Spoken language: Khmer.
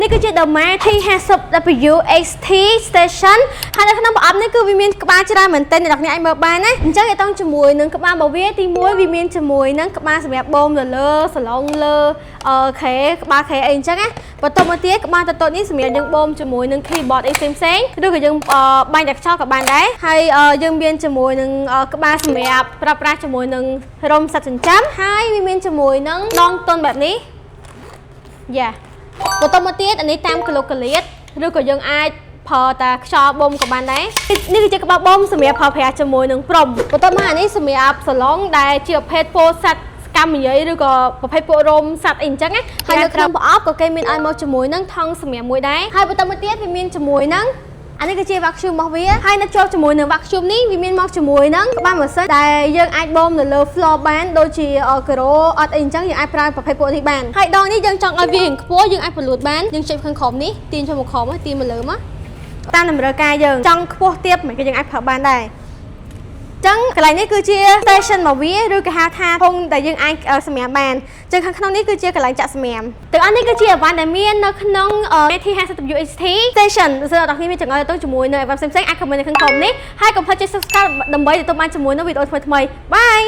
នេះគឺជា The Mac T50W XT Station ហើយនៅក្នុងប្រអប់នេះគឺវាមានក្បាលច្រើនមែនទែនអ្នកនរអាចមើលបានណាអញ្ចឹងវាต้องជាមួយនឹងក្បាលរបស់វាទី1វាមានជាមួយនឹងក្បាលសម្រាប់បូមលើសឡុងលើខេក្បាលខេអីអញ្ចឹងណាបន្ទាប់មកទៀតក្បាលតូចៗនេះសម្រាប់យើងបូមជាមួយនឹង keyboard អីផ្សេងៗឬក៏យើងបាញ់តែខ្យល់ក៏បានដែរហើយយើងមានជាមួយនឹងក្បាលសម្រាប់ប្រើប្រាស់ជាមួយនឹងរោមសត្វចិញ្ចឹមហើយវាមានជាមួយនឹងដងទន់បែបនេះយ៉ាបន្ទាប់មកទៀតអានេះតាមគីឡូកាលៀតឬក៏យើងអាចប្រើតាខ្យល់បូមក៏បានដែរនេះគឺជាក្បាលបូមសម្រាប់ប្រើប្រាស់ជាមួយនឹងព្រំបន្ទាប់មកអានេះសម្រាប់សាឡុងដែលជាប្រភេទពោធិ៍សាត់កម្មនិយាយឬក៏ប្រភេទពួករោមសត្វអីអញ្ចឹងណាហើយនៅក្នុងប្រអប់ក៏គេមានឲ្យមកជាមួយនឹងថង់សម្រាប់មួយដែរហើយបន្ទាប់មកទៀតវាមានជាមួយនឹងអានេះគឺជា vacuum របស់វាហើយនៅជាប់ជាមួយនឹង vacuum នេះវាមានមកជាមួយនឹងក្បាលម៉ាស៊ីនដែលយើងអាចបូមនៅលើ floor បានដូចជាការ៉ូអត់អីអញ្ចឹងយើងអាចប្រើប្រភេទពួកនេះបានហើយដងនេះយើងចង់ឲ្យវាខ្ពស់យើងអាចពន្លួតបានយើងចុចខាងក្រោមនេះទាញចូលមកក្រោមទាញមកលើមកតាមតម្រូវការយើងចង់ខ្ពស់ទៀតមិនក៏យើងអាចប្រើបានដែរចឹងកន្លែងនេះគឺជា station របស់វាឬក៏ហៅថាធុងដែលយើងអាចសម្រាប់បានចឹងខាងក្នុងនេះគឺជាកន្លែងចាក់សម្រាប់ទាំងអស់នេះគឺជាអីវ៉ាន់ដែលមាននៅក្នុង T50W XT Station សូមអ្នកនរមានចង្អុលទៅជាមួយនៅអីវ៉ាន់ផ្សេងៗអាច comment នៅខាងក្រោមនេះហើយកុំភ្លេចចុច subscribe ដើម្បីទទួលបានជាមួយនៅវីដេអូថ្មីៗបាយ